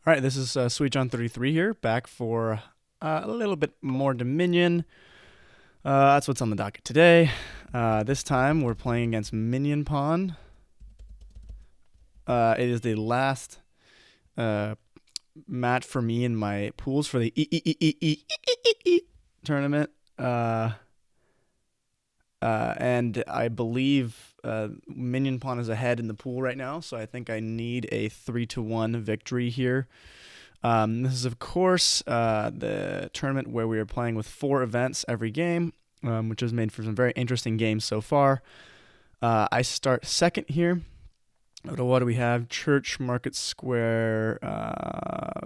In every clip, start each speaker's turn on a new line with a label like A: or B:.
A: All right, this is Sweet John 33 here, back for a little bit more Dominion. That's what's on the docket today. This time we're playing against Minionpawn. It is the last uh, match for me in my pools for the EEEE tournament. And I believe Minionpawn is ahead in the pool right now, so I think I need a 3-1 victory here. This is, of course, the tournament where we are playing with 4 events every game, which has made for some very interesting games so far. I start second here. What do we have? Church, Market Square.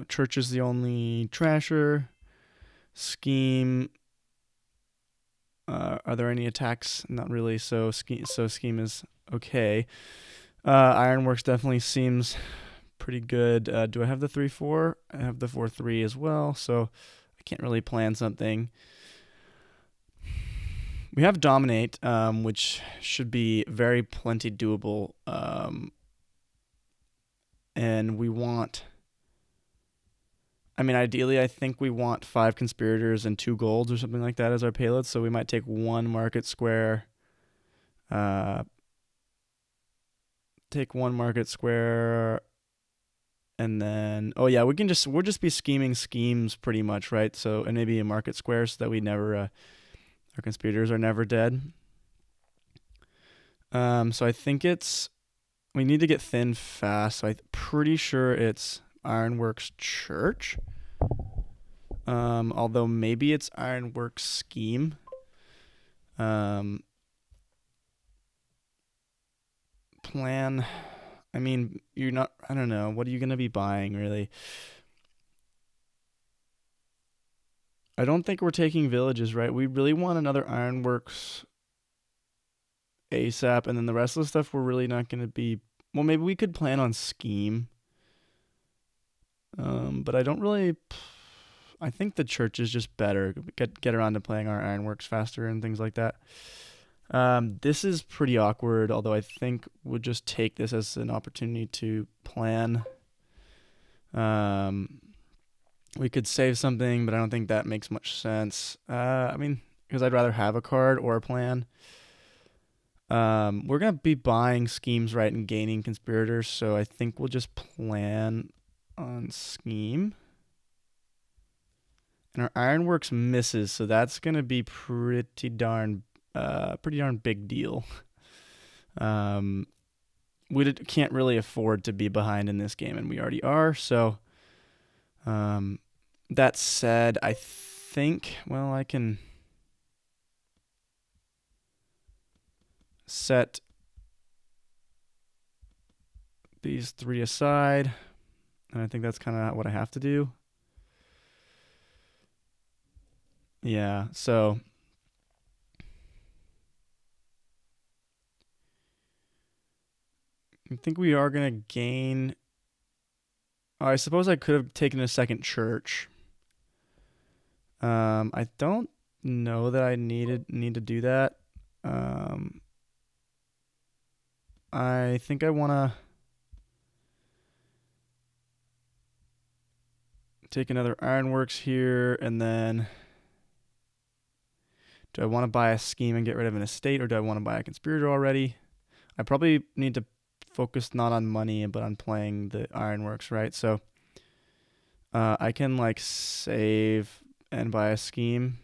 A: Church is the only trasher. Scheme. Are there any attacks? Not really. So scheme is okay. Ironworks definitely seems pretty good. Do I have the 3-4? I have the 4-3 as well, so I can't really plan something. We have Dominate, which should be very plenty doable. And we want... ideally, I think we want 5 conspirators and 2 golds or something like that as our payload, so we might take 1 market square. Take 1 market square... And then, we'll just be scheming schemes pretty much, right? So, and maybe a market square so that we never, our conspirators are never dead. So I think we need to get thin fast. So I'm pretty sure it's Ironworks Church. Although maybe it's Ironworks Scheme. Plan. You're not, I don't know. What are you going to be buying, really? I don't think we're taking villages, right? We really want another Ironworks ASAP, and then the rest of the stuff we're really not going to be... Well, maybe we could plan on Scheme. But I don't really... I think the church is just better. Get around to playing our Ironworks faster and things like that. This is pretty awkward, although I think we'll just take this as an opportunity to plan. We could save something, but I don't think that makes much sense. Because I'd rather have a card or a plan. We're going to be buying schemes, right, and gaining conspirators, so I think we'll just plan on scheme. And our Ironworks misses, so that's going to be pretty darn big deal. We can't really afford to be behind in this game, and we already are. So, that said, I think, I can set these 3 aside, and I think that's kind of what I have to do. Yeah, so... I think we are going to gain... I suppose I could have taken a second church. I don't know that I need to do that. I think I want to take another Ironworks here, and then... Do I want to buy a scheme and get rid of an estate, or do I want to buy a conspirator already? I probably need to focus not on money, but on playing the Ironworks, right? So I can save and buy a scheme.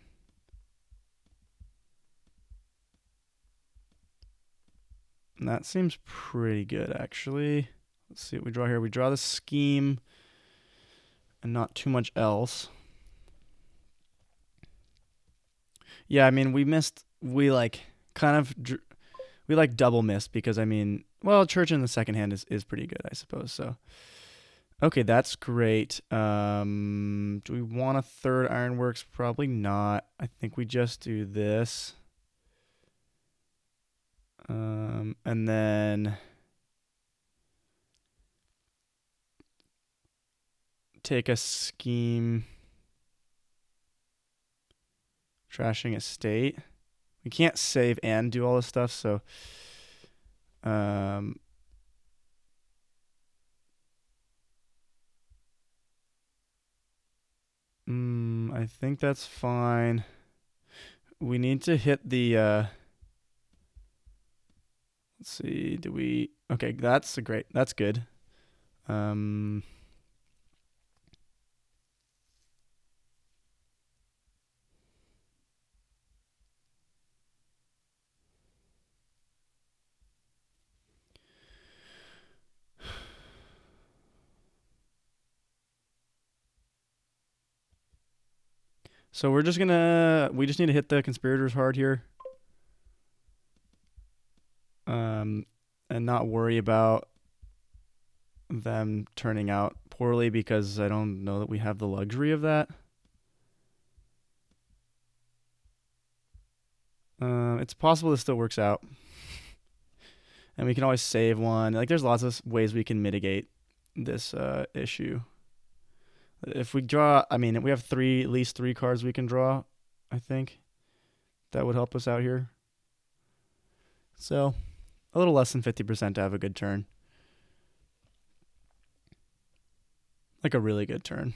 A: And that seems pretty good, actually. Let's see what we draw here. We draw the scheme and not too much else. Yeah, we missed. We double missed because church in the second hand is pretty good, I suppose. So, okay, that's great. Do we want a third Ironworks? Probably not. I think we just do this. And then take a scheme. Trashing estate. We can't save and do all this stuff, so I think that's fine. We need to hit the let's see, do we okay, that's good. Um so we just need to hit the conspirators hard here. Um and not worry about them turning out poorly because I don't know that we have the luxury of that. It's possible this still works out. And we can always save one. Like, there's lots of ways we can mitigate this issue. If we draw, I mean, we have at least three cards we can draw, I think. That would help us out here. So, a little less than 50% to have a good turn. Like a really good turn.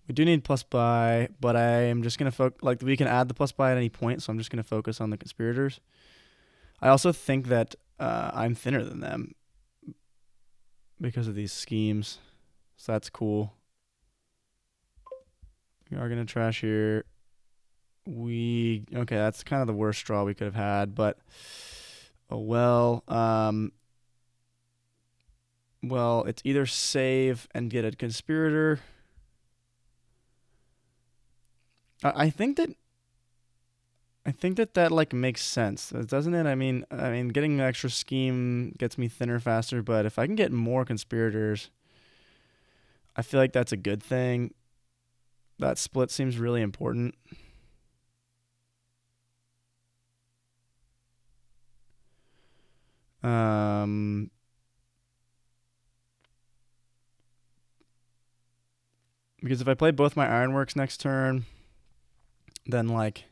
A: We do need plus buy, but I am just going to focus, like, we can add the plus buy at any point, so I'm just going to focus on the conspirators. I also think that I'm thinner than them because of these schemes, so that's cool. We are going to trash here. Okay, that's kind of the worst draw we could have had, but oh well. Well, it's either save and get a conspirator. I think that like makes sense, doesn't it? I mean, getting an extra scheme gets me thinner faster, but if I can get more conspirators, I feel like that's a good thing. That split seems really important. Because if I play both my ironworks next turn, then like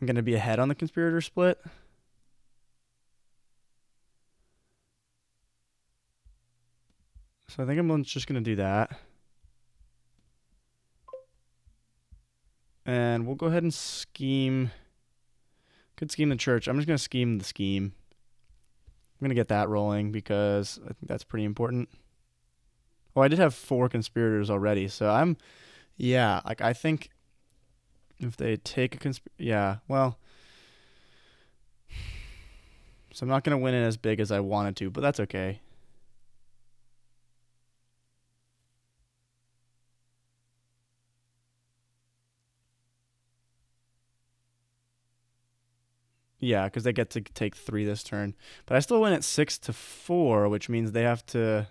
A: I'm gonna be ahead on the conspirator split. So I think I'm just gonna do that. And we'll go ahead and scheme. Could scheme the church. I'm just gonna scheme the scheme. I'm gonna get that rolling because I think that's pretty important. Oh, I did have 4 conspirators already, so like I think if they take well, so I'm not gonna win it as big as I wanted to, but that's okay. Yeah, because they get to take 3 this turn, but I still win at 6-4, which means they have to.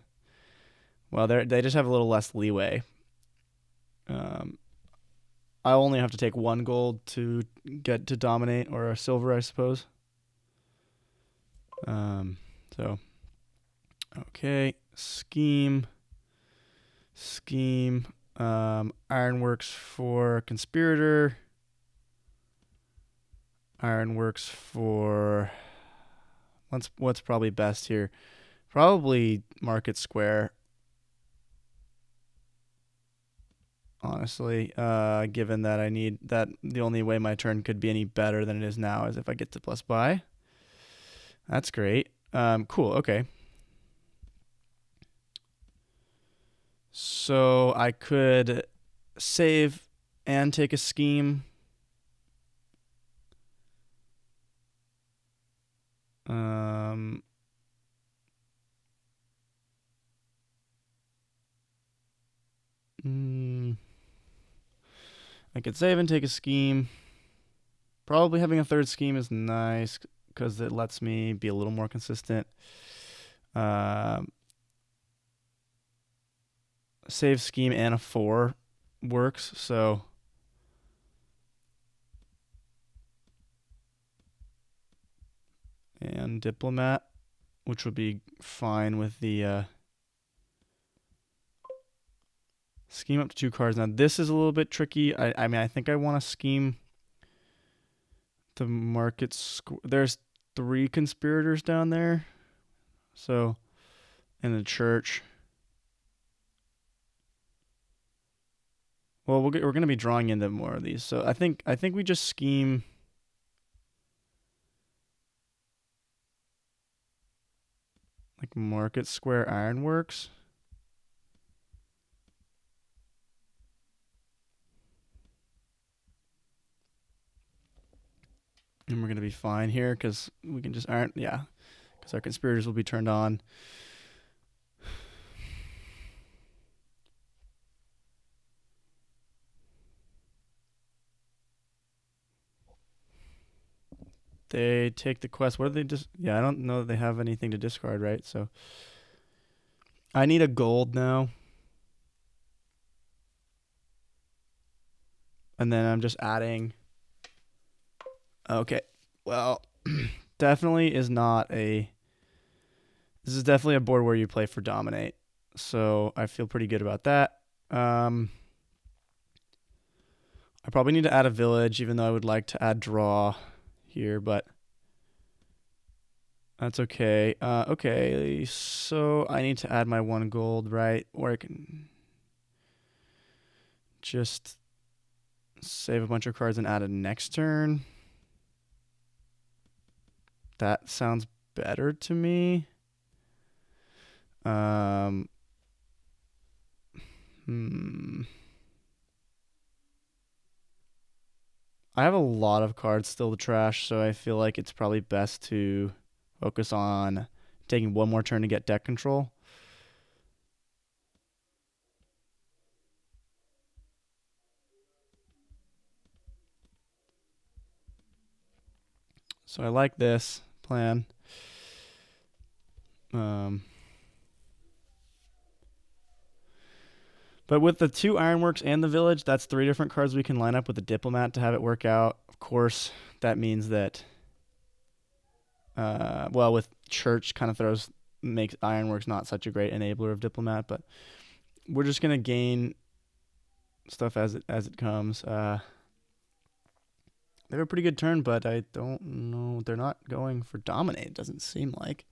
A: Well, they just have a little less leeway. I only have to take 1 gold to get to dominate, or a silver, I suppose. So okay, scheme. Ironworks for conspirator. Ironworks for what's probably best here. Probably Market Square. Honestly, given that I need that, the only way my turn could be any better than it is now is if I get to plus buy. That's great. Cool. Okay. So I could save and take a scheme. I could save and take a scheme. Probably having a third scheme is nice because it lets me be a little more consistent. Save scheme and a 4 works, so and diplomat, which would be fine with the scheme up to 2 cards. Now this is a little bit tricky. I mean, I think I want to scheme the market. There's 3 conspirators down there, so in the church. Well, we're gonna be drawing into more of these, so I think we just scheme. Like Market Square Ironworks. And we're going to be fine here because we can just iron. Yeah, because our conspirators will be turned on. They take the quest. What do they just? Yeah, I don't know that they have anything to discard, right? So I need a gold now. And then I'm just adding. Okay. Well, definitely is not a. This is definitely a board where you play for dominate. So I feel pretty good about that. I probably need to add a village, even though I would like to add draw here, but that's okay. Okay, so I need to add my 1 gold, right? Or I can just save a bunch of cards and add it next turn. That sounds better to me. Hmm. I have a lot of cards still to trash, so I feel like it's probably best to focus on taking one more turn to get deck control. So I like this plan. But with the 2 Ironworks and the Village, that's 3 different cards we can line up with the Diplomat to have it work out. Of course, that means that, well, with Church kind of makes Ironworks not such a great enabler of Diplomat, but we're just gonna gain stuff as it comes. They have a pretty good turn, but I don't know. They're not going for Dominate. It doesn't seem like.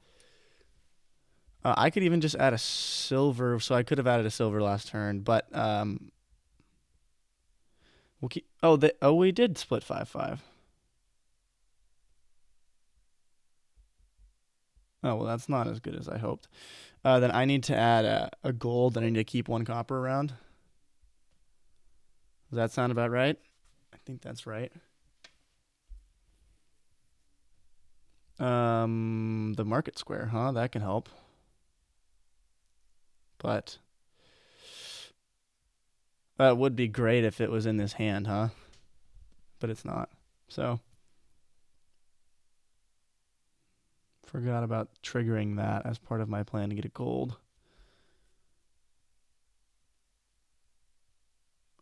A: I could even just add a silver, so I could have added a silver last turn, but we'll keep. We did split 5-5. Oh well, that's not as good as I hoped. Then I need to add a gold, and I need to keep 1 copper around. Does that sound about right? I think that's right. The Market Square, huh? That can help. But that would be great if it was in this hand, huh? But it's not. So forgot about triggering that as part of my plan to get a gold.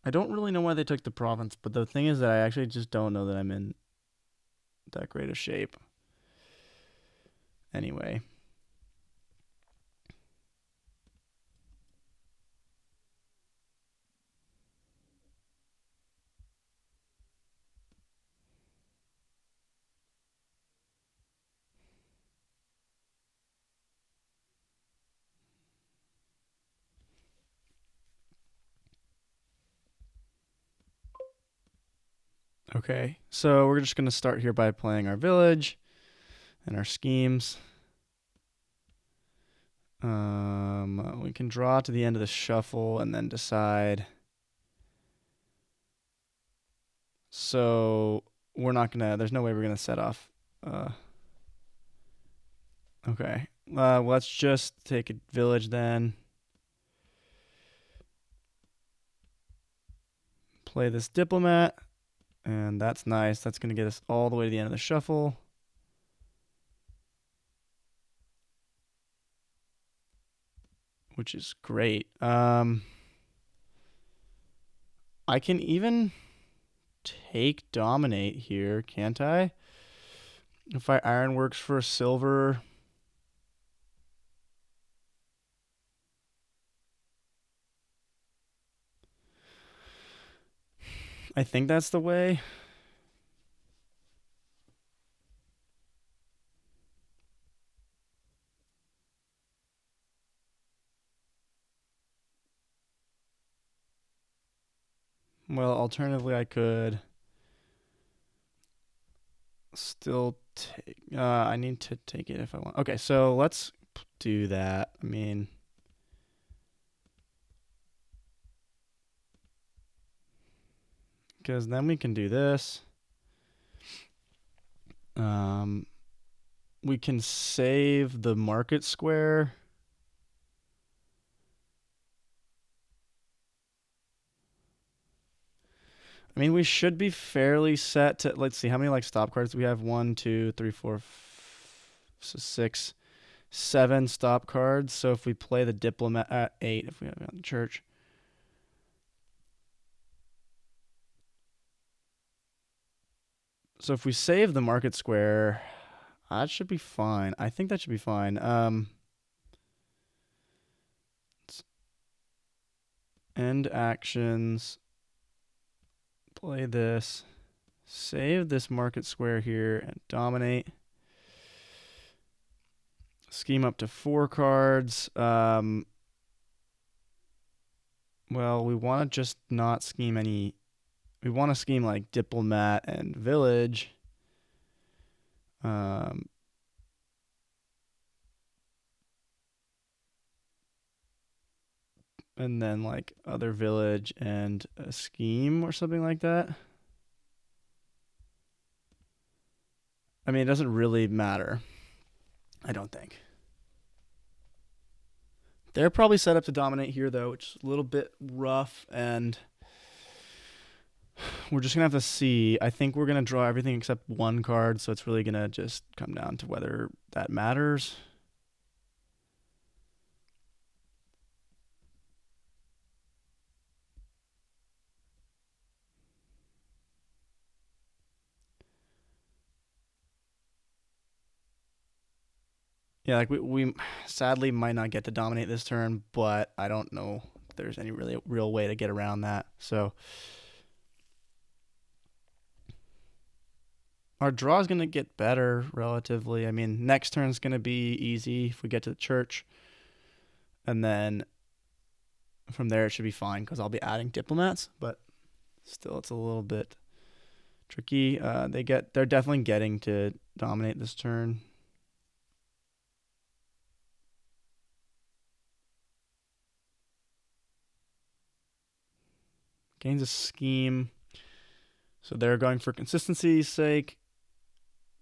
A: I don't really know why they took the province, but the thing is that I actually just don't know that I'm in that great a shape. Anyway. Okay, so we're just going to start here by playing our village and our schemes. We can draw to the end of the shuffle and then decide. So we're not gonna. There's no way we're gonna set off. Okay. Let's just take a village then. Play this diplomat, and that's nice. That's gonna get us all the way to the end of the shuffle. Which is great. I can even take dominate here, can't I? If I ironworks for a silver. I think that's the way. Well, alternatively, I could still take. I need to take it if I want. Okay, so let's do that. I mean, because then we can do this. Um, we can save the market square. I mean, we should be fairly set to. Let's see, how many like stop cards do we have? 1, 2, 3, 4, so 6, 7 stop cards. So if we play the diplomat at 8, if we have it on the church. So if we save the market square, that should be fine. I think that should be fine. End actions. Play this. Save this market square here and dominate. Scheme up to 4 cards. Well, we want to just not scheme any. We want to scheme like diplomat and village. And then like other village and a scheme or something like that. I mean, it doesn't really matter. I don't think. They're probably set up to dominate here, though, which is a little bit rough, and we're just going to have to see. I think we're going to draw everything except 1 card, so it's really going to just come down to whether that matters. Yeah, like we sadly might not get to dominate this turn, but I don't know if there's any really real way to get around that. So our draw is going to get better relatively. I mean, next turn is going to be easy if we get to the church. And then from there, it should be fine because I'll be adding diplomats. But still, it's a little bit tricky. They're definitely getting to dominate this turn. Gains a scheme. So they're going for consistency's sake.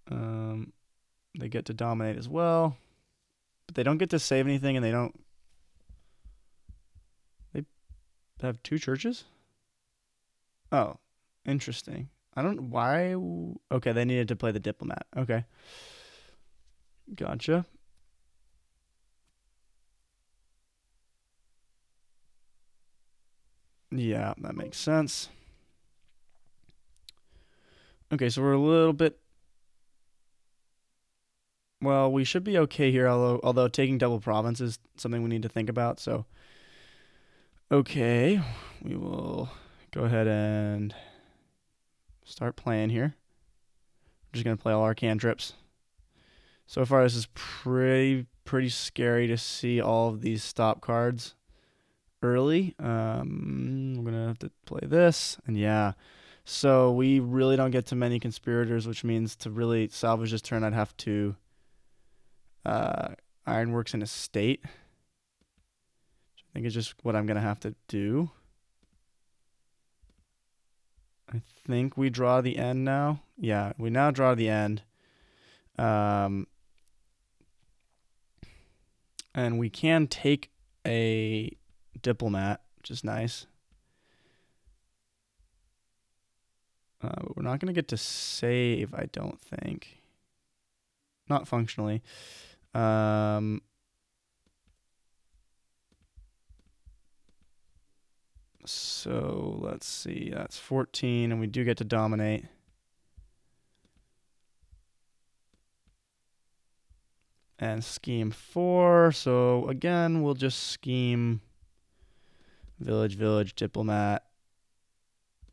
A: They get to dominate as well. But they don't get to save anything, and they have 2 churches? Oh, interesting. I don't why. Okay, they needed to play the diplomat. Okay, gotcha. Yeah, that makes sense. Okay, so we're a little bit. Well, we should be okay here. Although taking double province is something we need to think about. So, okay, we will go ahead and start playing here. I'm just gonna play all our cantrips. So far, this is pretty scary to see all of these stop cards early. We're gonna have to play this, and yeah. So we really don't get to many conspirators, which means to really salvage this turn, I'd have to Ironworks in a state. I think it's just what I'm gonna have to do. I think we draw the end now. Yeah, we now draw the end. And we can take a diplomat, which is nice. But we're not going to get to save, I don't think. Not functionally. So let's see. That's 14, and we do get to dominate. And scheme 4. So again, we'll just scheme village, diplomat.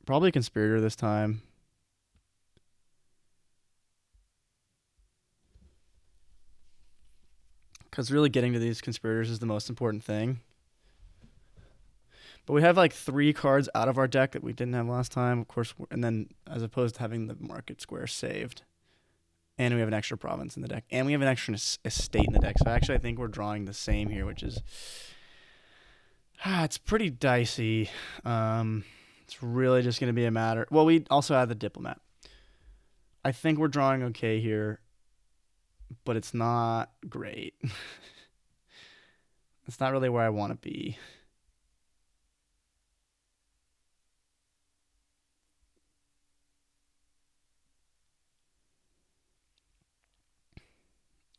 A: Probably conspirator this time. Because really getting to these conspirators is the most important thing. But we have like 3 cards out of our deck that we didn't have last time, of course, and then as opposed to having the market square saved. And we have an extra province in the deck. And we have an extra estate in the deck. So actually I think we're drawing the same here, which is it's pretty dicey. It's really just going to be a matter. Well, we also have the diplomat. I think we're drawing okay here, but it's not great. It's not really where I want to be.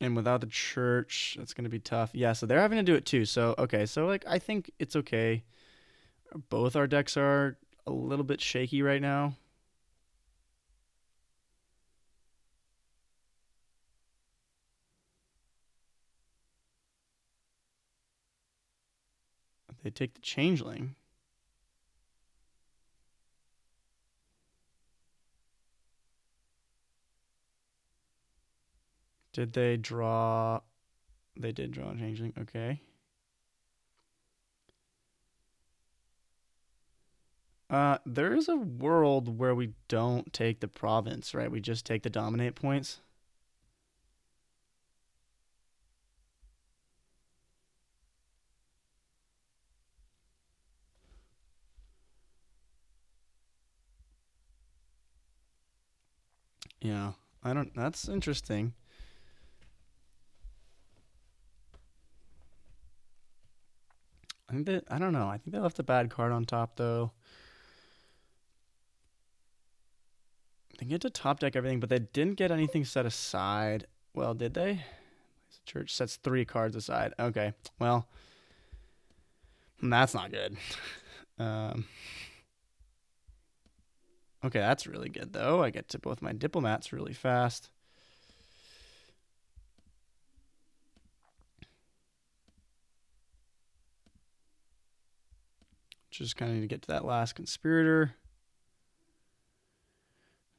A: And without the church, it's going to be tough. Yeah, so they're having to do it too. So, okay. So, like, I think it's okay. Both our decks are a little bit shaky right now. They take the changeling. Did they draw? They did draw a changeling. Okay. There is a world where we don't take the province, right? We just take the dominate points. Yeah, I don't. That's interesting. I think that I don't know. I think they left a bad card on top though. They get to top deck everything, but they didn't get anything set aside. Well, did they? Church sets 3 cards aside. Okay, well, that's not good. Um, okay, that's really good though. I get to both my diplomats really fast. Just kind of need to get to that last conspirator,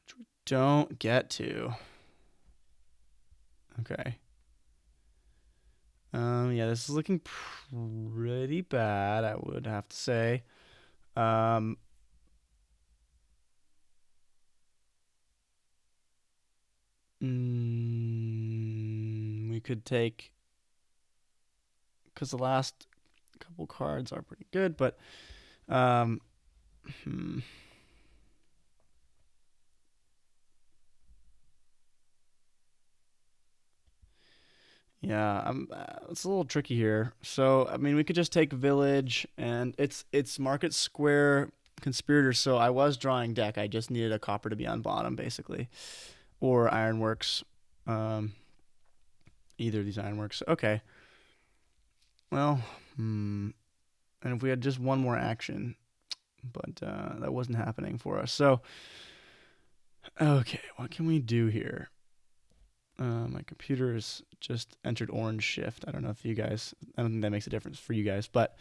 A: which we don't get to. Okay. Yeah, this is looking pretty bad, I would have to say. Um, we could take, because the last couple cards are pretty good, but um, yeah, it's a little tricky here. So I mean, we could just take village, and it's market square conspirator. So I was drawing deck. I just needed a copper to be on bottom, basically, or ironworks. Um, either of these ironworks. Okay. Well, and if we had just one more action, but that wasn't happening for us. So, okay, what can we do here? My computer has just entered orange shift. I don't know if you guys. I don't think that makes a difference for you guys, but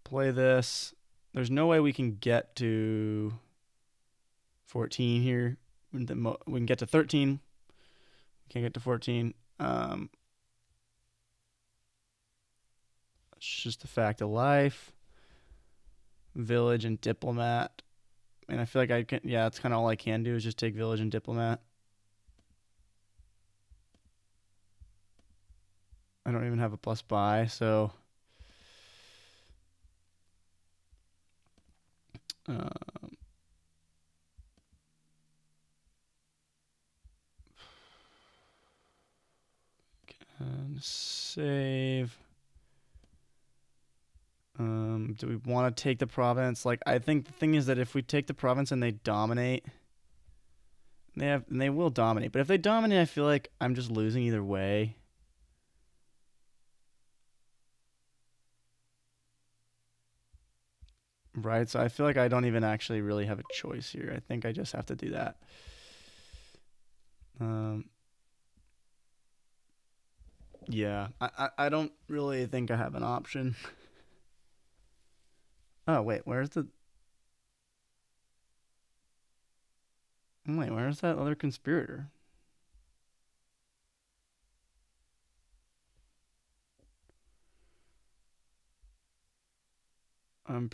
A: play this. There's no way we can get to 14 here. We can get to 13. We can't get to 14. It's just a fact of life. Village and diplomat. And I feel like I can. Yeah, that's kind of all I can do is just take village and diplomat. I don't even have a plus buy, so can save. Do we want to take the province? Like, I think the thing is that if we take the province and they dominate, they will dominate. But if they dominate, I feel like I'm just losing either way. Right, so I feel like I don't even actually really have a choice here. I think I just have to do that. Yeah, I don't really think I have an option. Oh wait, where's that other conspirator? I'm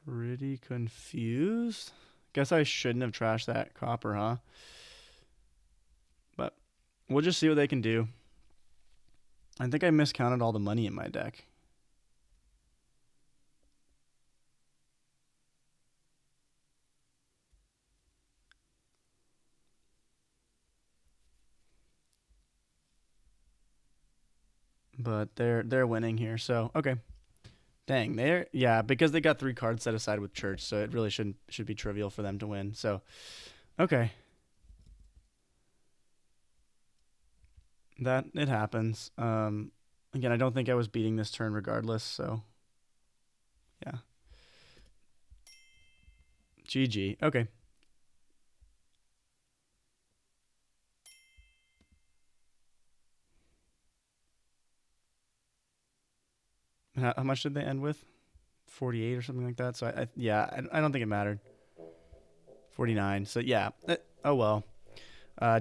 A: pretty confused. Guess I shouldn't have trashed that copper, huh? But we'll just see what they can do. I think I miscounted all the money in my deck. But they're winning here, so okay. Dang, yeah, because they got 3 cards set aside with church, so it really should be trivial for them to win. So okay. That it happens. Again, I don't think I was beating this turn regardless, so yeah. GG. Okay. How much did they end with? 48 or something like that. So I don't think it mattered. 49. So yeah. Oh well.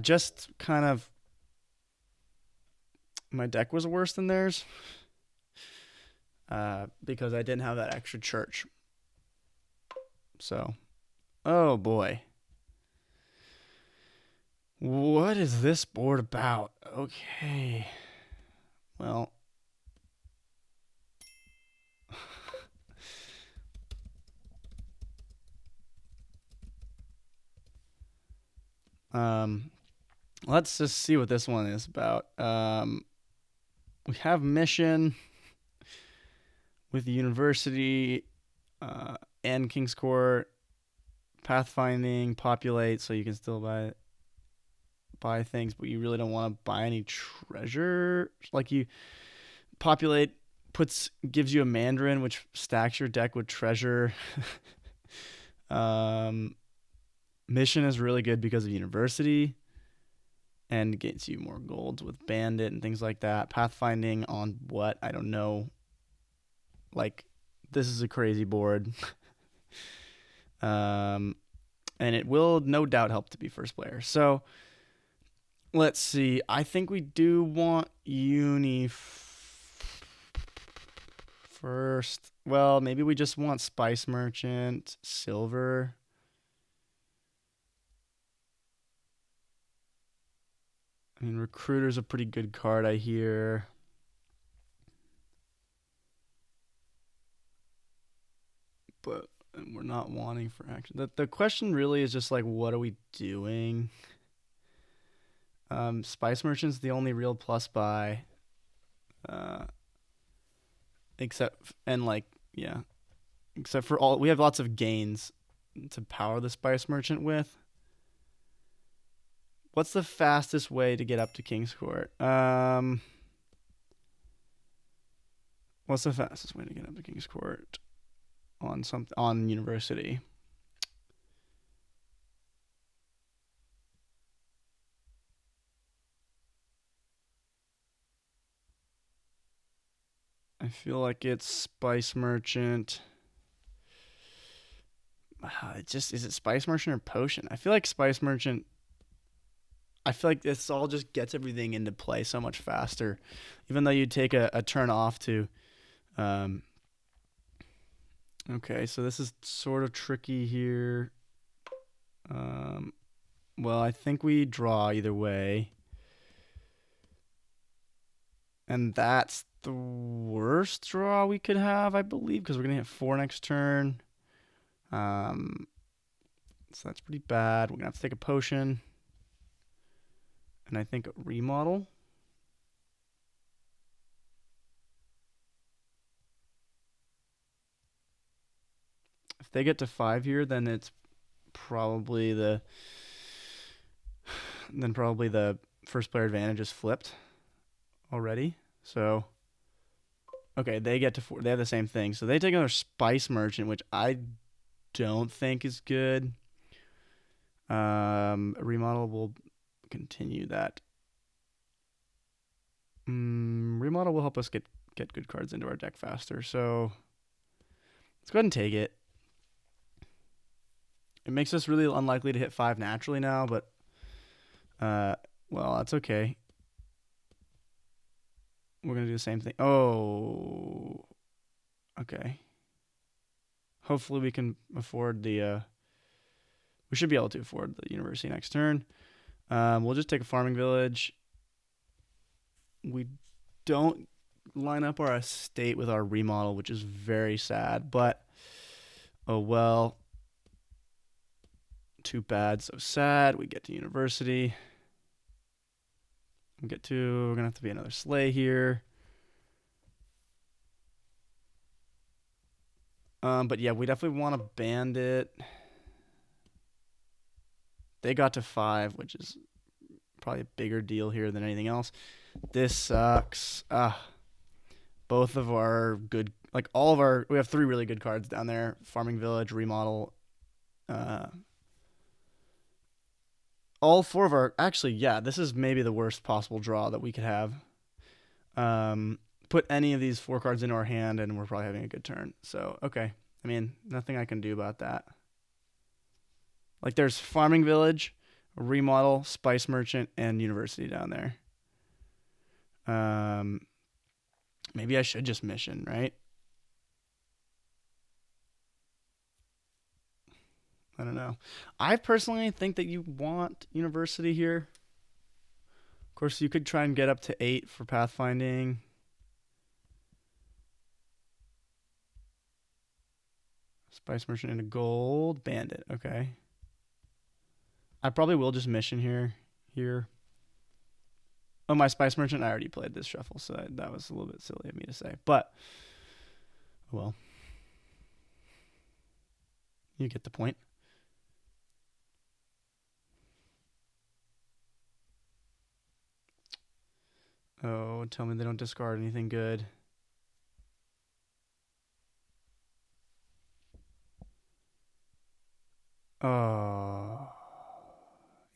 A: Just kind of my deck was worse than theirs. Because I didn't have that extra church. So, oh boy. What is this board about? Okay. Well, um, let's just see what this one is about. We have mission with the university, and King's Court, pathfinding, populate, so you can still buy things, but you really don't want to buy any treasure. Like you populate gives you a Mandarin, which stacks your deck with treasure. um, mission is really good because of university and gets you more golds with bandit and things like that. Pathfinding on what? I don't know. Like this is a crazy board. And it will no doubt help to be first player. So let's see. I think we do want uni first. Well, maybe we just want Spice Merchant, silver. I mean, Recruiter's a pretty good card, I hear. But we're not wanting for action. The question really is just like, what are we doing? Spice Merchant's the only real plus buy. Except, and like, yeah. Except for we have lots of gains to power the Spice Merchant with. What's the fastest way to get up to King's Court? What's the fastest way to get up to King's Court on University? I feel like it's Spice Merchant. Is it Spice Merchant or Potion? I feel like Spice Merchant. I feel like this all just gets everything into play so much faster, even though you take a turn off to. Okay, so this is sort of tricky here. Well, I think we draw either way. And that's the worst draw we could have, I believe, because we're going to hit 4 next turn. So that's pretty bad. We're going to have to take a potion. And I think a remodel. If they get to 5 here, then it's probably the first player advantage is flipped already. So okay, they get to 4. They have the same thing. So they take another Spice Merchant, which I don't think is good. Remodel will continue that. Remodel will help us get good cards into our deck faster. So let's go ahead and take it. It makes us really unlikely to hit 5 naturally now, but well, that's okay. We're gonna do the same thing. Oh, okay. hopefully we can afford the. We should be able to afford the university next turn. We'll just take a farming village. We don't line up our estate with our remodel, which is very sad. But oh well. Too bad, so sad. We get to university. We're gonna have to be another sleigh here. But yeah, we definitely want a bandit. They got to 5, which is probably a bigger deal here than anything else. This sucks. Both of our good, like all of our, we have 3 really good cards down there: farming village, remodel. All 4 of our, actually, yeah, this is maybe the worst possible draw that we could have. Put any of these 4 cards into our hand, and we're probably having a good turn. So okay, I mean, nothing I can do about that. Like, there's farming village, remodel, spice merchant, and university down there. Maybe I should just mission, right? I don't know. I personally think that you want university here. Of course, you could try and get up to 8 for pathfinding. Spice merchant into gold. Bandit. Okay. I probably will just mission here. Oh, my spice merchant, I already played this shuffle, so that was a little bit silly of me to say. But, well, you get the point. Oh, tell me they don't discard anything good. Oh,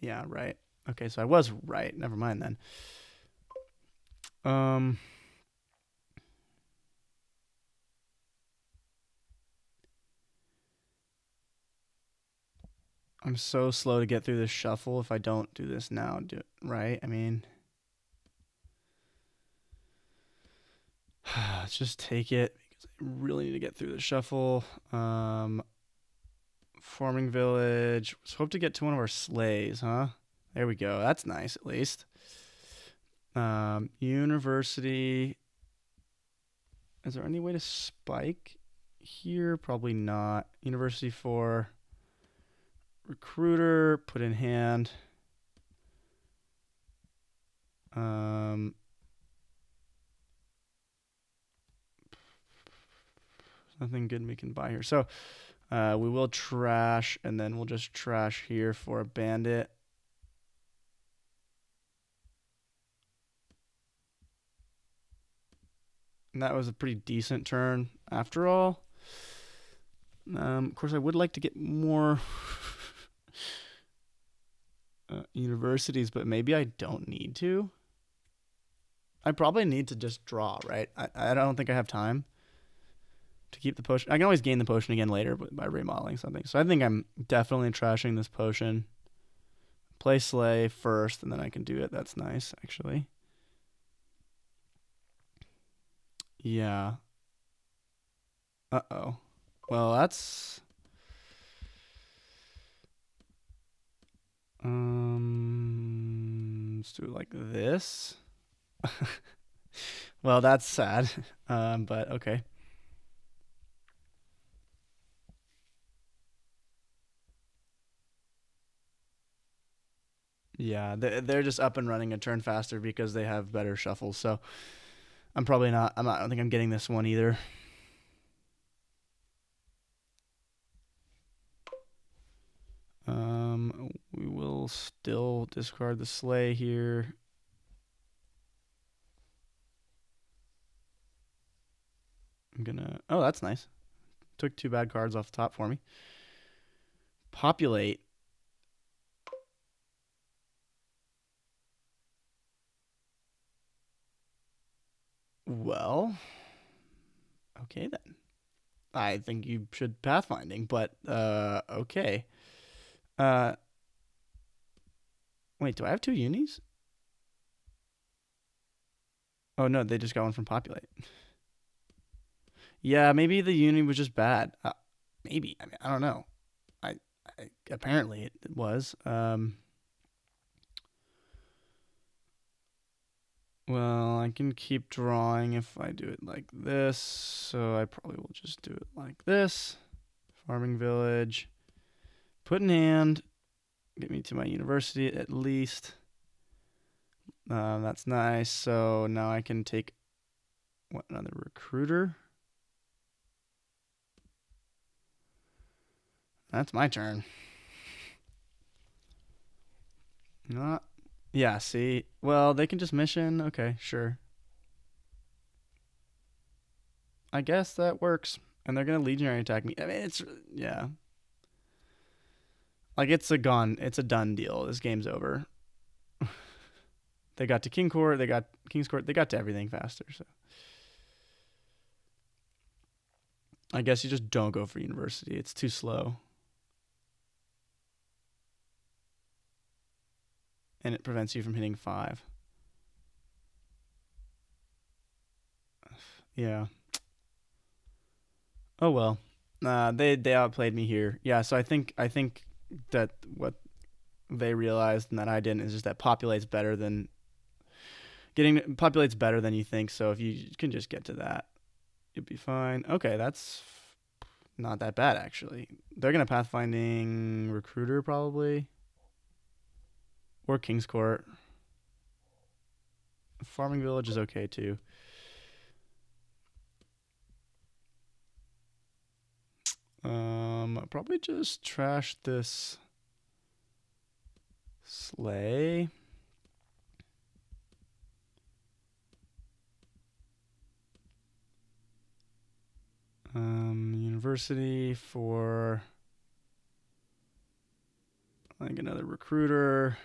A: yeah, right. Okay, so I was right. Never mind then. I'm so slow to get through this shuffle if I don't do this now, right? I mean, let's just take it because I really need to get through the shuffle. Farming village. Let's hope to get to one of our sleighs, huh? There we go. That's nice, at least. University. Is there any way to spike here? Probably not. University 4. Recruiter. Put in hand. Nothing good we can buy here. So we will trash, and then we'll just trash here for a bandit. And that was a pretty decent turn after all. Of course, I would like to get more universities, but maybe I don't need to. I probably need to just draw, right? I don't think I have time to keep the potion. I can always gain the potion again later by remodeling something. So I think I'm definitely trashing this potion. Play Slay first, and then I can do it. That's nice, actually. Yeah. Uh-oh. Well, that's... let's do it like this. Well, that's sad. But okay. Yeah, they're just up and running a turn faster because they have better shuffles. So I'm probably not. I don't think I'm getting this one either. We will still discard the sleigh here. I'm gonna. Oh, that's nice. Took 2 bad cards off the top for me. Populate. Well, okay then. I think you should pathfinding, but okay. Wait, do I have 2 unis? Oh no, they just got one from populate. Yeah, maybe the uni was just bad. Maybe. I mean, I don't know. I apparently it was. Well, I can keep drawing if I do it like this. So I probably will just do it like this. Farming village. Put in hand. Get me to my university at least. That's nice. So now I can take another recruiter. That's my turn. Not. Yeah. See. Well, they can just mission. Okay. Sure. I guess that works. And they're gonna legionary attack me. I mean, it's yeah. Like it's a done deal. This game's over. They got to King Court, they got King's Court, they got to everything faster. So I guess you just don't go for university. It's too slow. And it prevents you from hitting 5. Yeah. Oh well. They outplayed me here. Yeah, so I think that what they realized and that I didn't is just that populates better than you think. So if you can just get to that, you'll be fine. Okay, that's not that bad actually. They're gonna pathfinding recruiter probably or King's Court. Farming village is okay too. Probably just trash this sleigh. University for like another recruiter.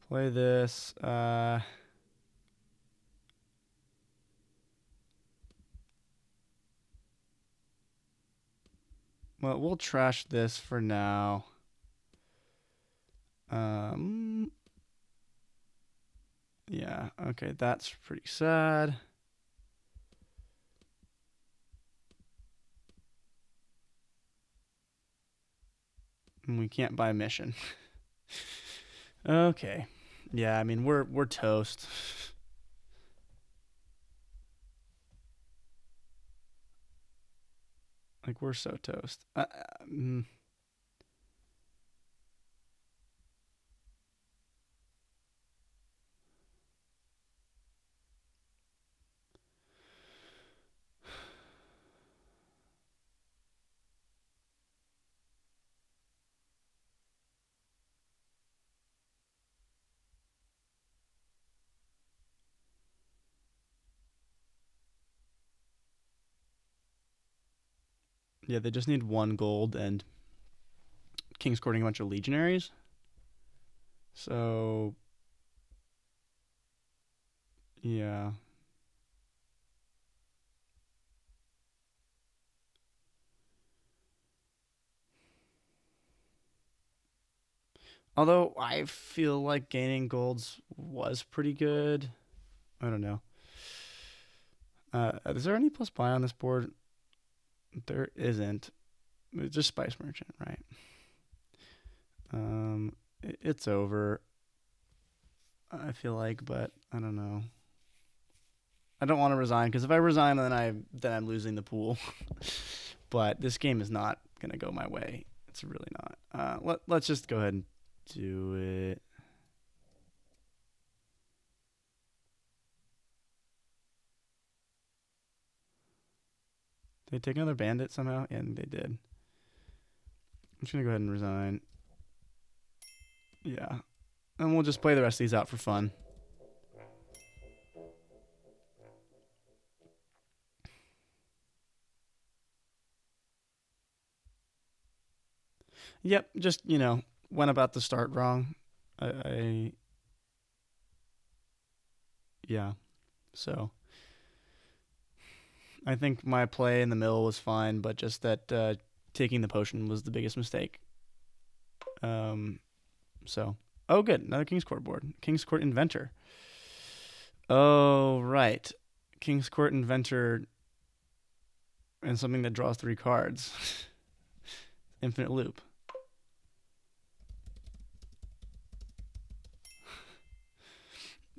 A: Play this. Well, we'll trash this for now. Yeah, okay, that's pretty sad. And we can't buy a mission. Okay. Yeah, I mean we're toast. Like we're so toast. Mm. Yeah, they just need 1 gold and King's courting a bunch of legionaries. So yeah. Although I feel like gaining golds was pretty good. I don't know. Is there any plus buy on this board? There isn't. It's just Spice Merchant, right? It's over. I feel like, but I don't know. I don't want to resign because if I resign, then I'm losing the pool. But this game is not gonna go my way. It's really not. Let's just go ahead and do it. Did they take another bandit somehow? Yeah, they did. I'm just gonna go ahead and resign. Yeah, and we'll just play the rest of these out for fun. Yep, just went about the start wrong. I yeah. So I think my play in the middle was fine, but just that taking the potion was the biggest mistake. Um, so oh, good, another King's Court board. King's Court Inventor. Oh right, King's Court Inventor and something that draws 3 cards. Infinite loop.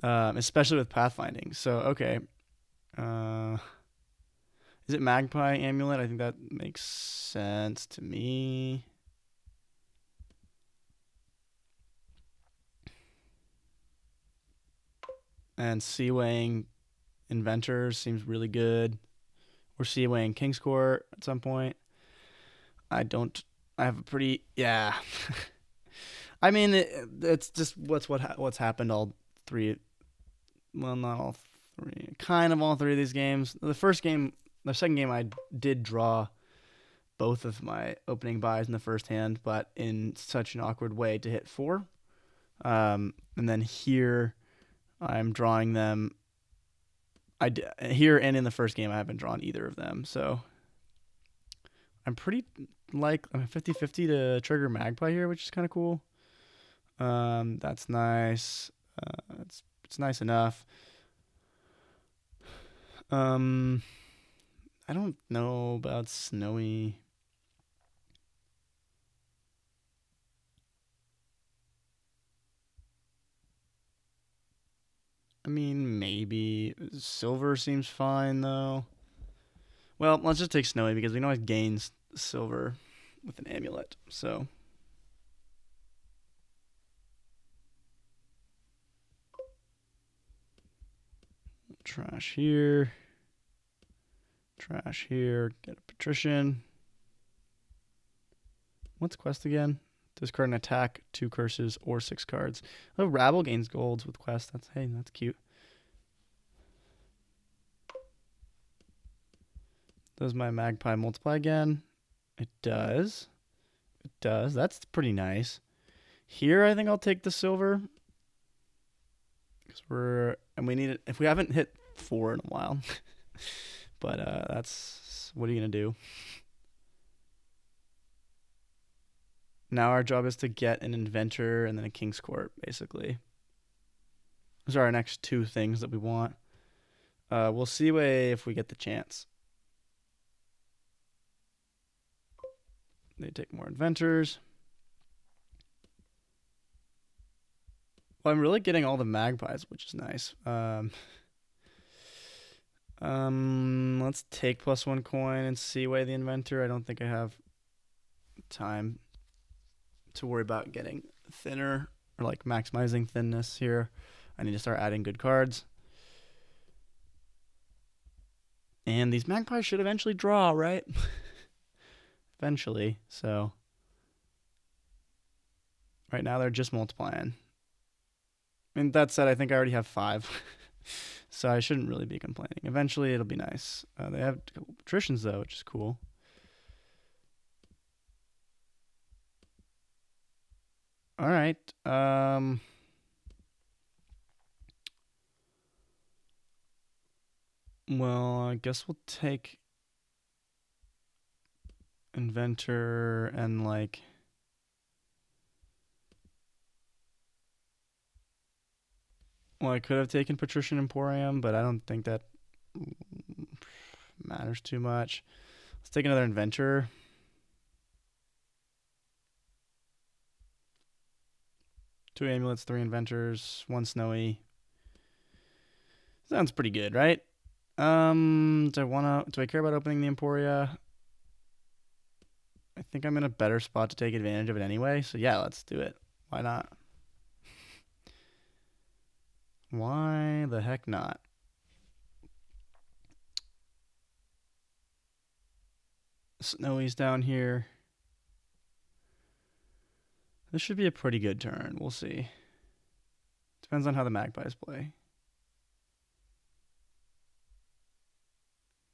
A: Especially with pathfinding. So, okay. Is it Magpie Amulet? I think that makes sense to me. And Seawaying Inventors seems really good. Or Seawaying King's Court at some point. I have a pretty, yeah. I mean, it's just what's happened all 3. Well, not all 3. Kind of all 3 of these games. The second game, I did draw both of my opening buys in the first hand, but in such an awkward way to hit 4. And then here, I'm drawing them. Here and in the first game, I haven't drawn either of them. So I'm pretty I'm 50-50 to trigger Magpie here, which is kind of cool. That's nice. It's nice enough. I don't know about Snowy. I mean, maybe. Silver seems fine, though. Well, let's just take Snowy because we know it gains silver with an amulet. So. Trash here. Trash here. Get a Patrician. What's quest again? Discard an attack, 2 curses, or 6 cards. Oh, Rabble gains golds with quest. That's cute. Does my Magpie multiply again? It does. It does. That's pretty nice. Here, I think I'll take the silver. Because we need it. If we haven't hit 4 in a while. But what are you going to do? Now our job is to get an Inventor and then a King's Court, basically. Those are our next 2 things that we want. We'll see if we get the chance. They take more Inventors. Well, I'm really getting all the Magpies, which is nice. Let's take +1 coin and Seaway the Inventor. I don't think I have time to worry about getting thinner or like maximizing thinness here. I need to start adding good cards. And these Magpies should eventually draw, right? Eventually. So right now they're just multiplying. And that said, I think I already have 5. So I shouldn't really be complaining. Eventually it'll be nice. They have a couple Patricians though, which is cool. All right. Well, I guess we'll take Inventor and like. Well, I could have taken Patrician Emporium, but I don't think that matters too much. Let's take another Inventor. Two Amulets, 3 Inventors, 1 Snowy. Sounds pretty good, right? Do I care about opening the Emporia? I think I'm in a better spot to take advantage of it anyway. So yeah, let's do it. Why not? Why the heck not? Snowy's down here. This should be a pretty good turn. We'll see. Depends on how the Magpies play.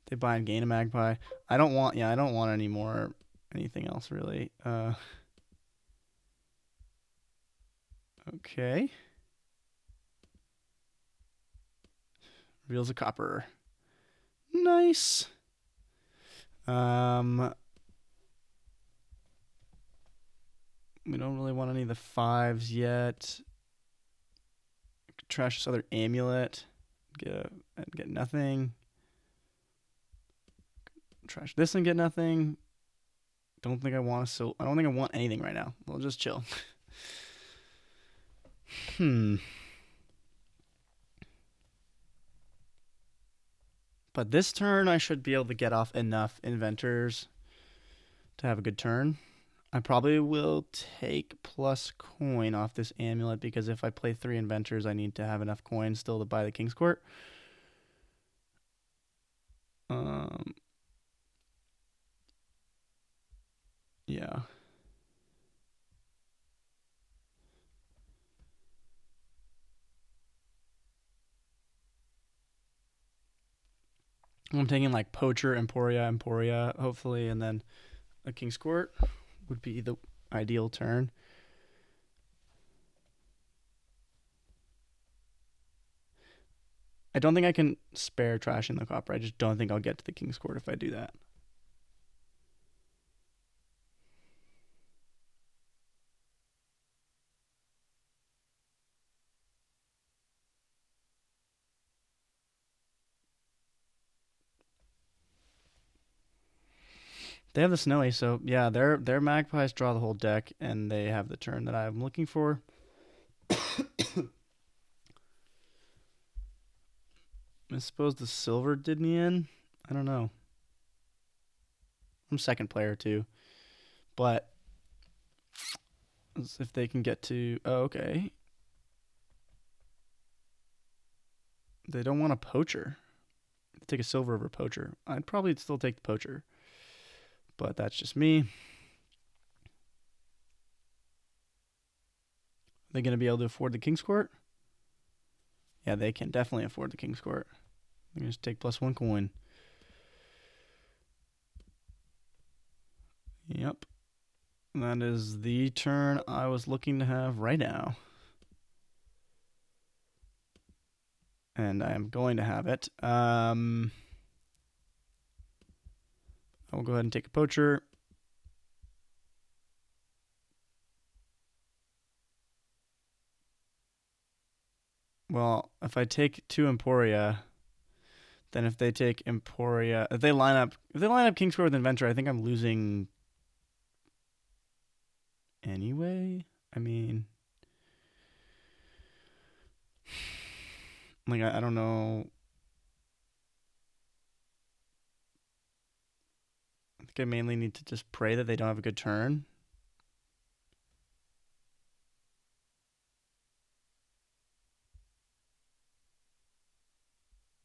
A: They buy and gain a Magpie. I don't want any more anything else really. Okay. Reveals a copper. Nice. We don't really want any of the 5s yet. Trash this other amulet. Get nothing. trash this and get nothing. Don't think I want I don't think I want anything right now. We'll just chill. But this turn, I should be able to get off enough inventors to have a good turn. I probably will take plus coin off this amulet because if I play 3 inventors, I need to have enough coins still to buy the King's Court. Yeah. I'm taking like Poacher, Emporia, hopefully, and then a King's Court would be the ideal turn. I don't think I can spare trash in the copper. I just don't think I'll get to the King's Court if I do that. They have the snowy, so yeah, their magpies draw the whole deck, and they have the turn that I'm looking for. I suppose the silver did me in. I don't know. I'm second player too, but if they can get to, oh, okay, they don't want a poacher. Take a silver over poacher. I'd probably still take the poacher, but that's just me. Are they going to be able to afford the King's Court? Yeah, they can definitely afford the King's Court. They can just take +1 coin. Yep. That is the turn I was looking to have right now. And I am going to have it. I will go ahead and take a poacher. Well, if I take 2 Emporia, then if they take Emporia, if they line up King's Court with Inventor, I think I'm losing anyway. I mean, like I don't know. I think I mainly need to just pray that they don't have a good turn.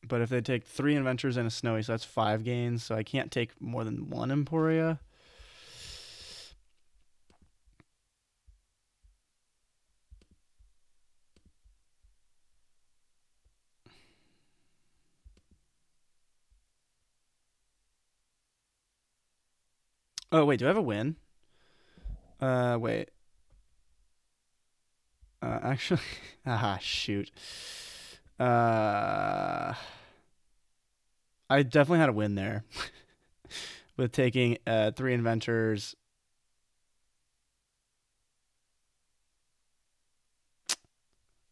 A: But if they take 3 inventors and a snowy, so that's 5 gains. So I can't take more than 1 Emporia. Oh wait, do I have a win? Wait. Actually, shoot. I definitely had a win there with taking 3 inventors.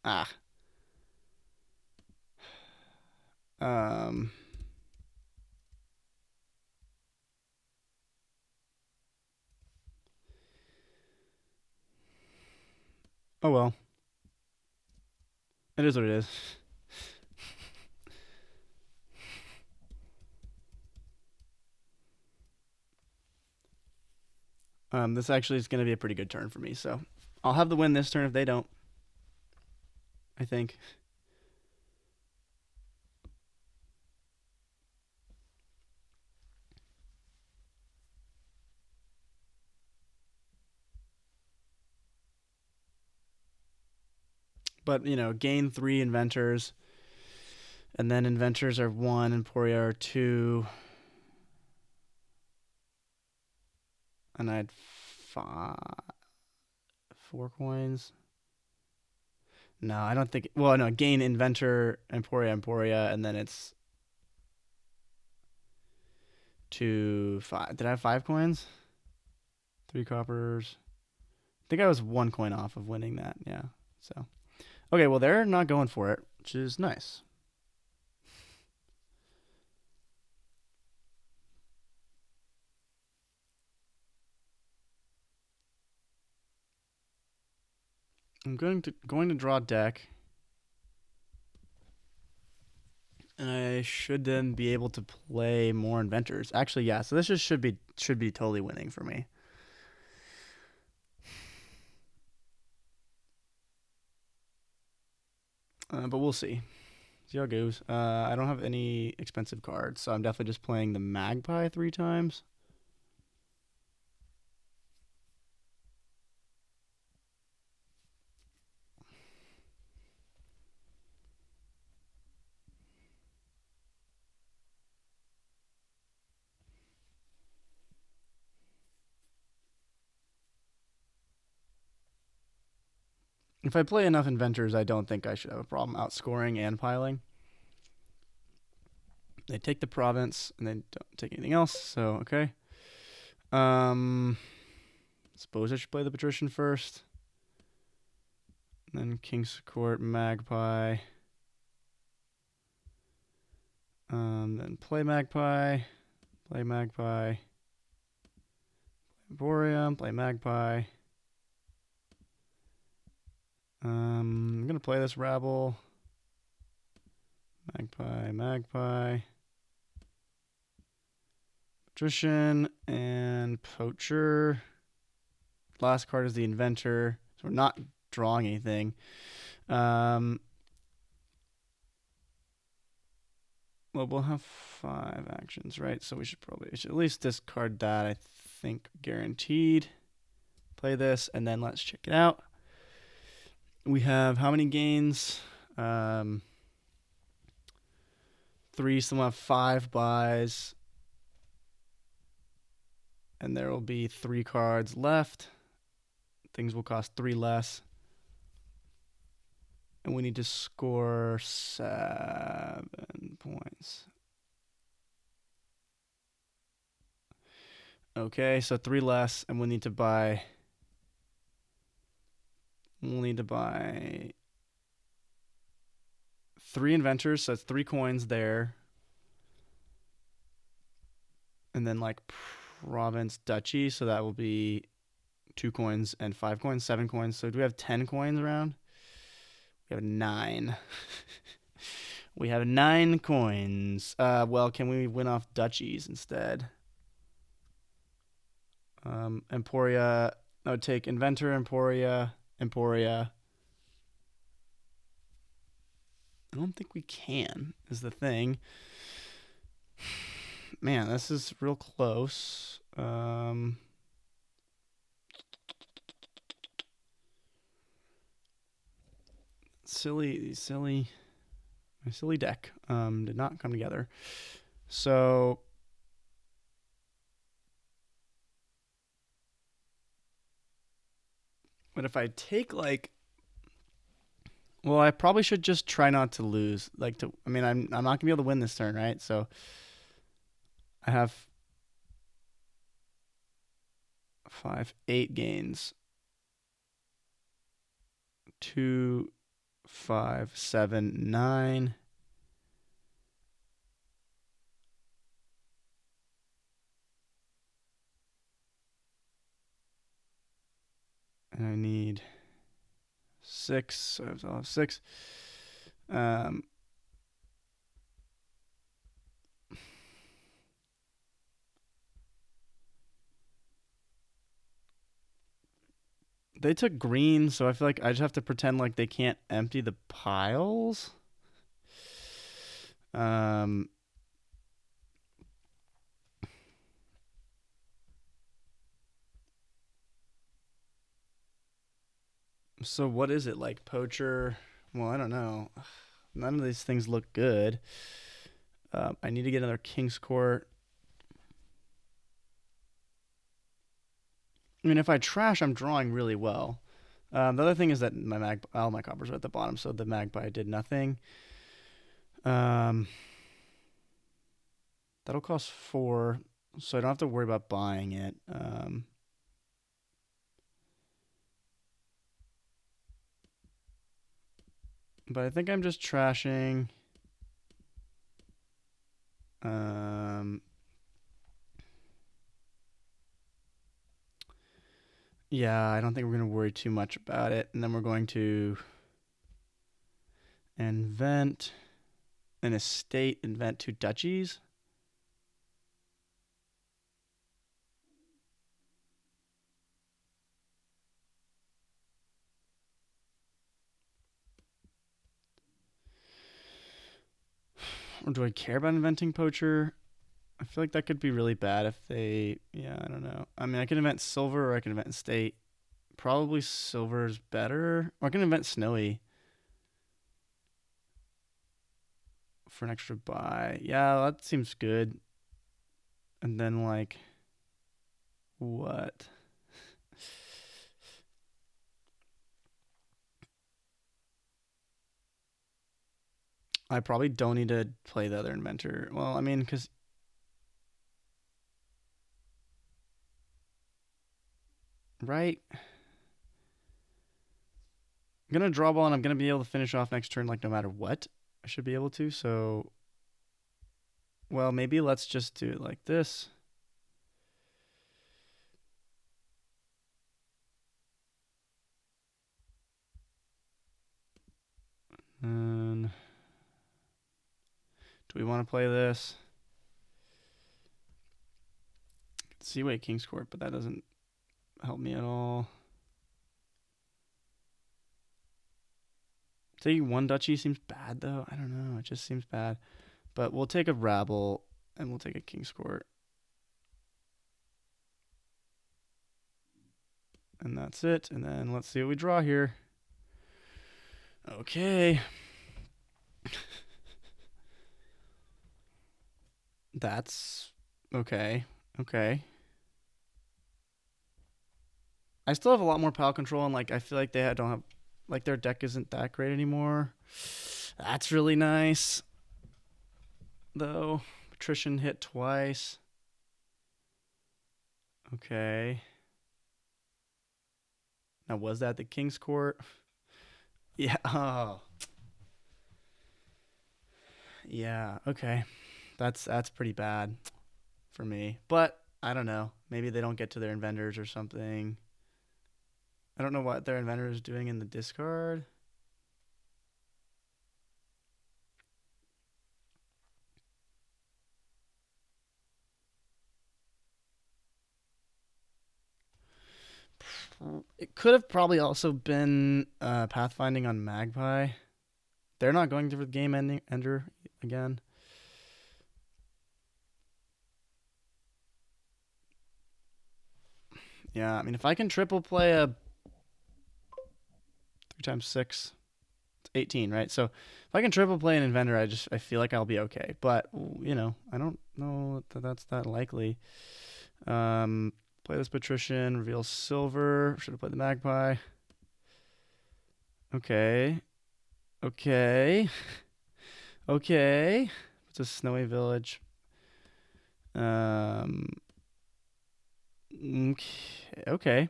A: Ah. Um. Oh well. It is what it is. This actually is going to be a pretty good turn for me, so I'll have the win this turn if they don't. I think. But, gain 3 inventors, and then inventors are 1, and Emporia are 2. And I had 4 coins. No, I don't think. Well, no, gain inventor, Emporia, and then it's 2, 5. Did I have 5 coins? 3 coppers. I think I was 1 coin off of winning that. Yeah. So, okay, well, they're not going for it, which is nice. I'm going to draw deck. And I should then be able to play more inventors. Actually, yeah. So this just should be totally winning for me. But we'll see. See how it goes. I don't have any expensive cards, so I'm definitely just playing the Magpie 3 times. If I play enough inventors, I don't think I should have a problem outscoring and piling. They take the province and they don't take anything else, so okay. Suppose I should play the patrician first. Then King's Court, Magpie. Then play Magpie, play Magpie, Emporium, play Magpie. I'm gonna play this Rabble. Magpie, Magpie. Patrician and Poacher. Last card is the Inventor. So we're not drawing anything. Well, we'll have 5 actions, right? So we should at least discard that, I think, guaranteed. Play this, and then let's check it out. We have how many gains? 3, so we'll have 5 buys. And there will be 3 cards left. Things will cost 3 less. And we need to score 7 points. Okay, so 3 less, and we'll need to buy 3 inventors, so that's 3 coins there. And then like province duchy, so that will be 2 coins and 5 coins, 7 coins. So do we have 10 coins around? We have 9. We have 9 coins. Well, can we win off duchies instead? Emporia. I would take Inventor, Emporia. I don't think we can, is the thing. Man, this is real close. My silly deck did not come together. So but if I take like, well, I probably should just try not to lose. I'm not gonna be able to win this turn, right? So I have 8 gains. 2, 5, 7, 9. And I need 6, so I'll have 6. They took green, so I feel like I just have to pretend like they can't empty the piles. So what is it, like poacher? Well, I don't know. None of these things look good. I need to get another King's Court. I mean, if I trash, I'm drawing really well. The other thing is that all my coppers are at the bottom, so the Magpie did nothing. That'll cost 4, so I don't have to worry about buying it. But I think I'm just trashing. Yeah, I don't think we're going to worry too much about it. And then we're going to invent an estate, invent 2 duchies. Or do I care about inventing poacher? I feel like that could be really bad if they. Yeah, I don't know. I mean, I can invent silver or I can invent estate. Probably silver is better. Or I can invent snowy for an extra buy. Yeah, that seems good. And then, like, what? I probably don't need to play the other inventor. Well, I mean, because. Right? I'm going to draw ball and I'm going to be able to finish off next turn, like, no matter what. I should be able to. So, well, maybe let's just do it like this. And do we want to play this? Seaway King's Court, but that doesn't help me at all. Taking 1 duchy seems bad, though. I don't know. It just seems bad. But we'll take a rabble and we'll take a King's Court. And that's it. And then let's see what we draw here. Okay. That's okay. Okay. I still have a lot more pal control, and like I feel like they don't have, like, their deck isn't that great anymore. That's really nice, though. Patrician hit twice. Okay. Now was that the King's Court? Yeah. Oh. Yeah. Okay. That's pretty bad for me. But I don't know. Maybe they don't get to their inventors or something. I don't know what their inventor is doing in the discard. It could have probably also been pathfinding on Magpie. They're not going to the game ending ender again. Yeah, I mean, if I can triple play a 3 times 6, it's 18, right? So if I can triple play an inventor, I feel like I'll be okay. But I don't know that that's that likely. Play this patrician, reveal silver. Should have played the magpie. Okay. Okay. Okay. It's a snowy village. Okay. Okay.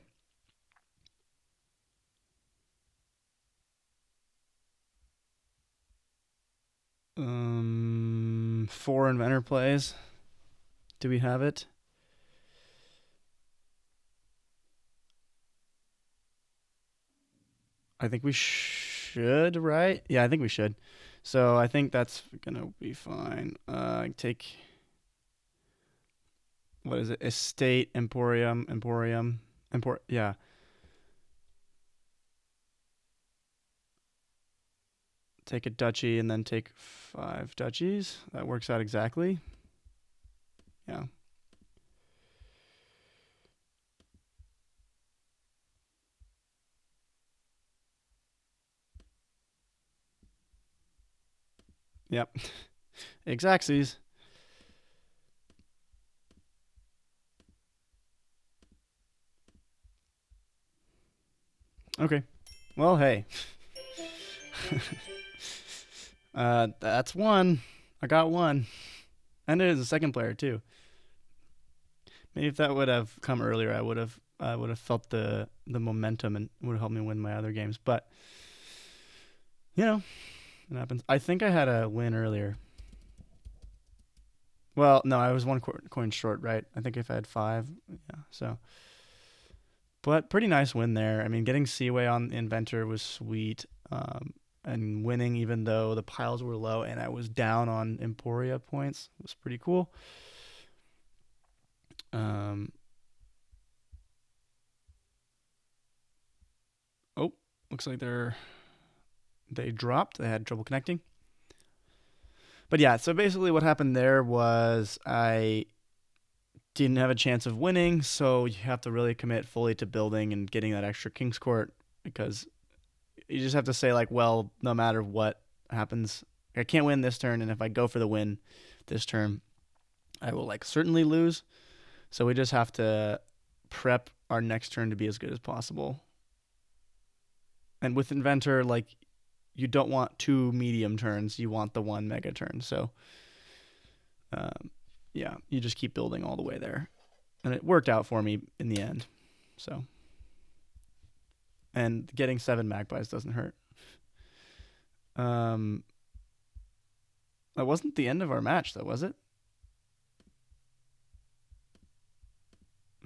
A: Four inventor plays. Do we have it? I think we should, right? Yeah, I think we should. So I think that's gonna be fine. Take, what is it? Estate, Yeah. Take a duchy and then take 5 duchies. That works out exactly. Yeah. Yep. Exactsies. Okay. Well, hey. That's one. I got one. And it is a second player too. Maybe if that would have come earlier, I would have felt the momentum and would have helped me win my other games. But it happens. I think I had a win earlier. Well, no, I was one coin short, right? I think if I had 5, yeah. So But pretty nice win there. I mean, getting Seaway on Inventor was sweet. And winning even though the piles were low and I was down on Emporia points was pretty cool. Um, oh, looks like they dropped. They had trouble connecting. But yeah, so basically what happened there was I didn't have a chance of winning, so you have to really commit fully to building and getting that extra King's Court because you just have to say like, well, no matter what happens, I can't win this turn, and if I go for the win this turn, I will like certainly lose. So we just have to prep our next turn to be as good as possible. And with Inventor, like you don't want two medium turns, you want the one mega turn. So um, yeah, you just keep building all the way there. And it worked out for me in the end. So and getting 7 magpies doesn't hurt. Um that wasn't the end of our match though, was it?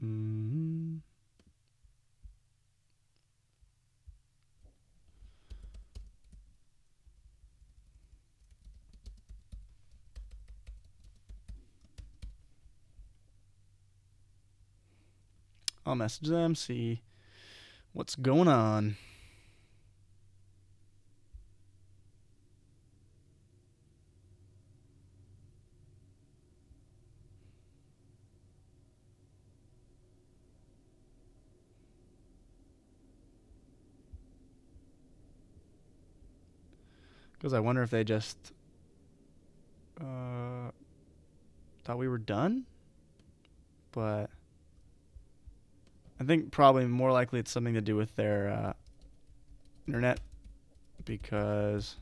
A: Mm-hmm. I'll message them, see what's going on. Because I wonder if they just uh, thought we were done. But I think probably more likely it's something to do with their internet because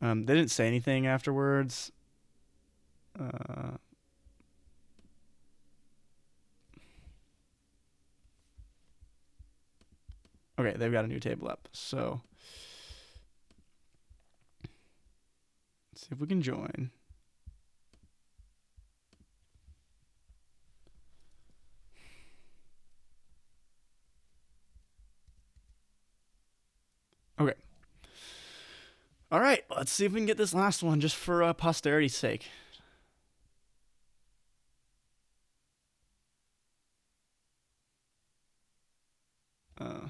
A: they didn't say anything afterwards. Uh, okay, they've got a new table up. So let's see if we can join. Okay. All right, let's see if we can get this last one just for posterity's sake. Uh,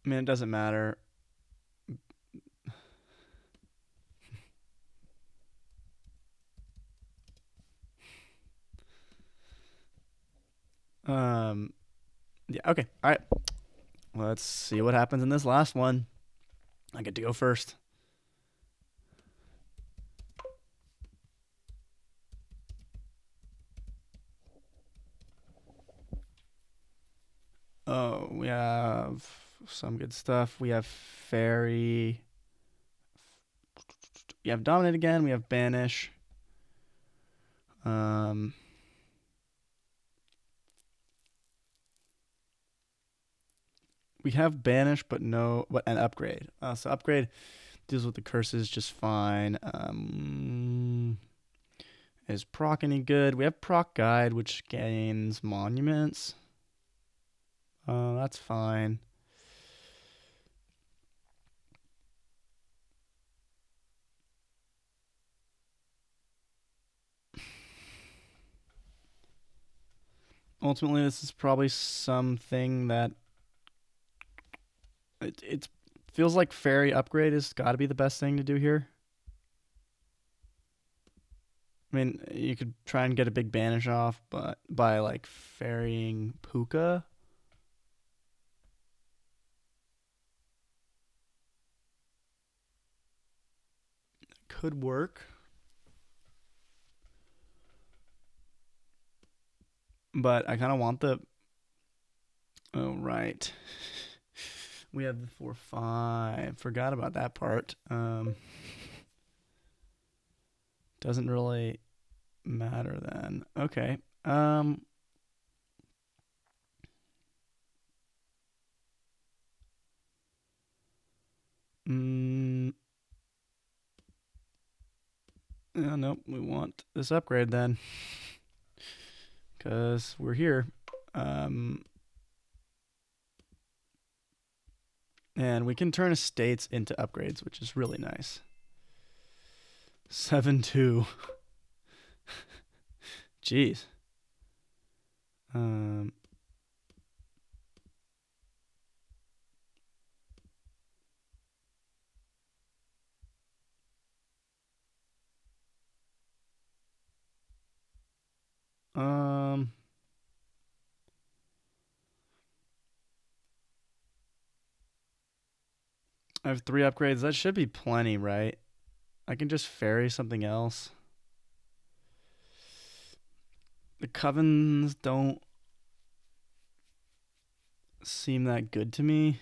A: I mean, it doesn't matter. Yeah, okay. All right. Let's see what happens in this last one. I get to go first. Oh, we have some good stuff. We have Fairy. We have Dominate again. We have Banish. Um, we have Banish, but no, but an Upgrade. So Upgrade deals with the curses just fine. Is proc any good? We have Proc Guide, which gains monuments. That's fine. Ultimately, this is probably something that it feels like Fairy Upgrade has got to be the best thing to do here. I mean, you could try and get a big banish off, but by like ferrying Puka. Could work. But I kind of want the. Oh, right. We have the 4/5. Forgot about that part. Doesn't really matter then. Okay. Mm, oh, nope, we want this upgrade then. Because we're here. And we can turn estates into upgrades, which is really nice. 7-2. Jeez. Um, um, I have 3 upgrades. That should be plenty, right? I can just ferry something else. The covens don't seem that good to me.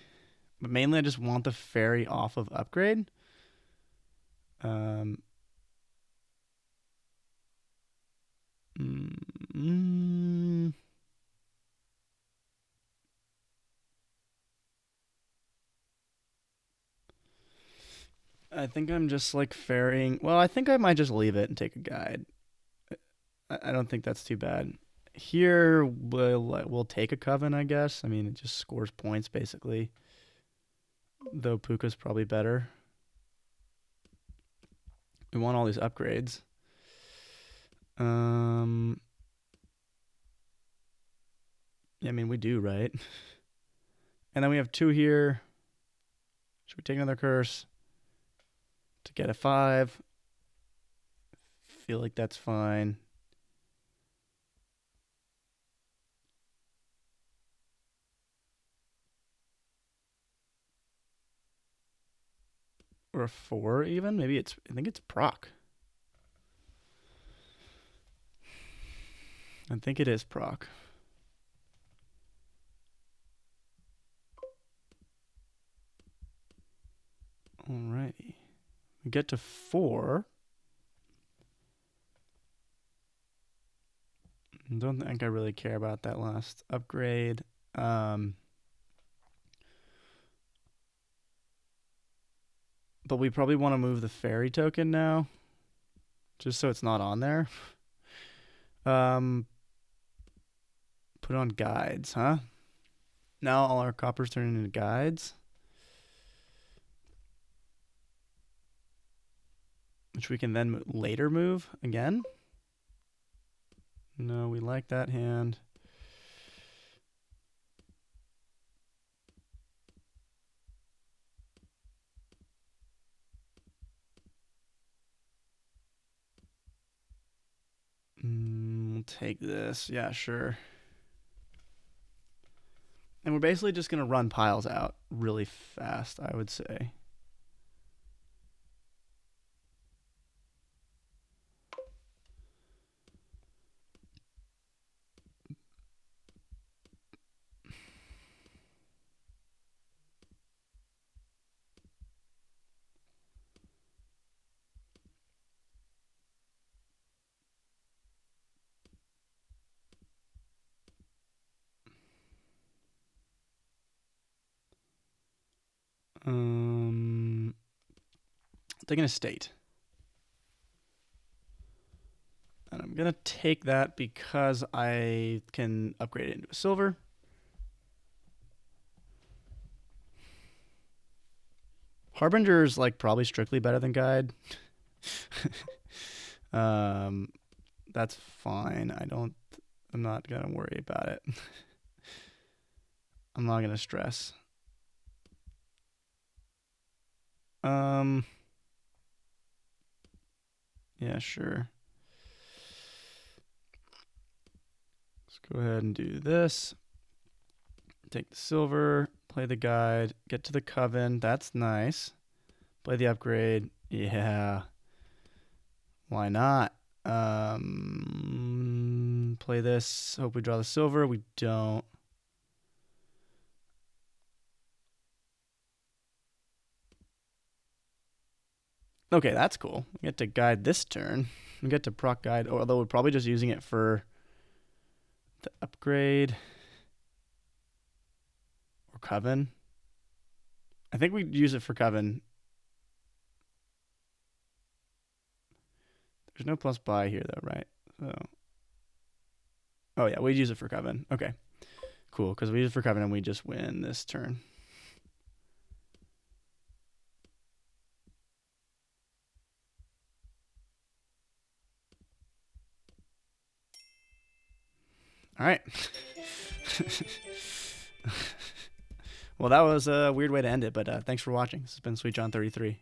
A: But mainly I just want the ferry off of upgrade. Um, mm, I think I'm just like ferrying. Well, I think I might just leave it and take a guide. I don't think that's too bad. Here we'll take a coven, I guess. I mean, it just scores points basically. Though Puka's probably better. We want all these upgrades. Yeah, I mean we do, right? And then we have 2 here. Should we take another curse to get a 5? Feel like that's fine. Or a 4 even? Maybe I think it's proc. I think it is proc. Alrighty. We get to 4. Don't think I really care about that last upgrade. But we probably want to move the fairy token now. Just so it's not on there. Put on guides, huh? Now all our coppers turn into guides. Which we can then later move again. No, we like that hand. We'll take this. Yeah, sure. And we're basically just going to run piles out really fast, I would say. Taking a state. And I'm going to take that because I can upgrade it into a silver. Harbinger is like probably strictly better than guide. That's fine. I'm not going to worry about it. I'm not going to stress. Yeah, sure. Let's go ahead and do this. Take the silver, play the guide, get to the coven. That's nice. Play the upgrade. Yeah. Why not? Play this. Hope we draw the silver. We don't. Okay, that's cool. We get to guide this turn. We get to proc guide, although we're probably just using it for the upgrade or coven. I think we use it for coven. There's no plus buy here though, right? So, oh yeah, we'd use it for Coven. Okay, cool. Because we use it for Coven and we just win this turn. All right. Well, that was a weird way to end it, but thanks for watching. This has been Sweet John 33.